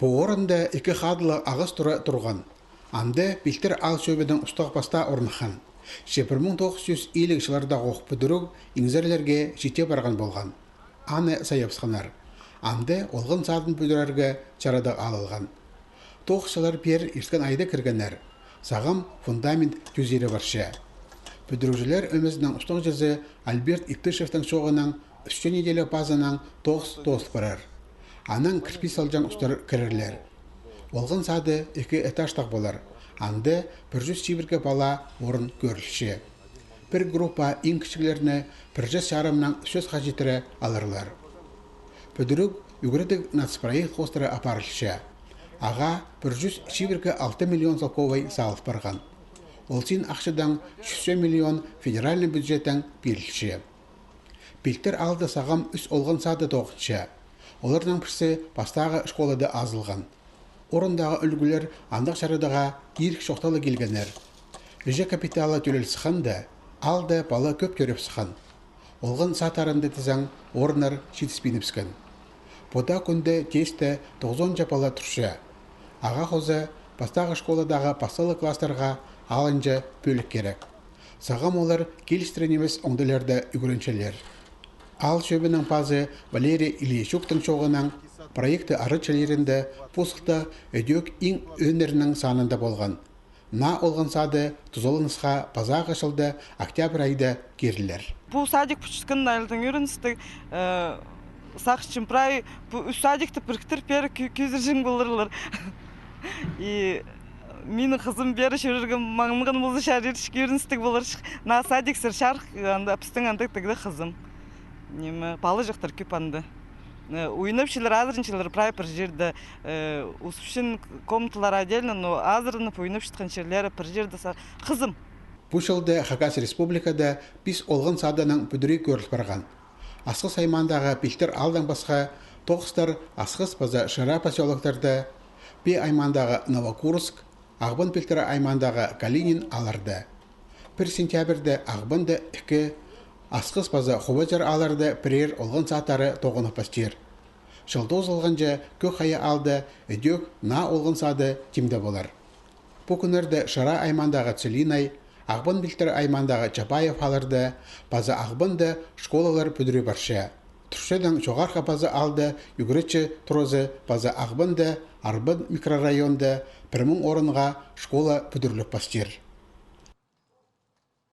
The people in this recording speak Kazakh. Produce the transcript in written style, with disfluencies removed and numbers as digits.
Бұ орында екі қадылы ағыз тұра тұрған. Анды білтір ал сөбедің ұстақ баста орныхан. 1950 жыларда оқып бүдірік еңзерлерге жете барған болған. Аны сайапсқанар. Анды олғын садын бүдірерге чарада алылған. Тоқшылар пер ерскен айды кіргенер. Сағым фундамент түзері баршы. Бүдірікжілер өмізінің ұстық жүзі Альберт Иптышевтің соғының үстен неделі базының тоғыз барар. Аның кірпи салжан ұстар кірірлер. Олғын сады 2 этажтақ болар. Анды 100 бала орын көрілші. Бір группа ең кішілеріне 100 шарымның сөз қажеттірі алырлар. Бүдірік үгірдік нацпроект қостыры апарылшы. Аға 106 миллион залковай салып барған. Олсин ақшыдан 100 миллион федеральный бюджеттен берілші. Білтір алды сағам үс олғын сады тоғытшы. Олардан бірсі бастағы школады азылған. Орындағы үлгілер андық шарадаға ерік шоқталы келгенер. Үже капиталы төлел сықанды, алды бала көп көріп сықан. Олғын сатарынды тізің орынар шетіспеніпскен. Бұда күнді тесті 90 бала тұршы. Аға қозы бастағы школадағы басталы кластарға алынжы бөлік керек. Сағам олар келістірен емес оңдылерді үгіріншелер. Ал шөбінің пазы Валерий Ильичуктың шоғының проекты арычылерінде бұсықта өдек ең өнерінің санында болған. На олған сады тұзолыңызға паза қышылды октябрь айды керілер. Бұл садик пүчіскін найлытың өріністік сақшын прай бұл садикті біріктір пері көзіржің болырлар. Менің қызым бері шөрірген маңымығын мұзы шәрерішкі өріністік болыр. На садик сір шарқ пістің андықтығды қызым. Палы жоқтар көп анды. Уйнапшылар, азырыншылар прай бір жерді ұсыпшын комнаталар отдельно, но азырынып уйнапшытқан жерлері бір жерді қызым. Бұл жылды Хакас республикада біз олғын саданың бүдірі көріліп барған. Асқыс аймандағы білтір алдан басқа тоғыстар Асқыс база Шыра поселоктарды, Бе аймандағы Новокурск, Ағбын білтірі аймандағы Калинин аларды. 1 сентябрді Ағбынды 2 Асқыс база Хубаджар аларды бірер олғын сатары тоғынып бастер. Жылдоз олғынжа көк қайы алды, өдек на олғын сады темді болар. Бұл күнерді Шыра аймандағы Целинай, Ағбын білтірі аймандағы Чапаев аларды, база Ағбынды школалар бүдірі баршы. Түршеден жоғарқа база алды, үгірітші тұрозы база Ағбынды, Арбын микрорайонды 1000 орынға школа бүдірлік бастер.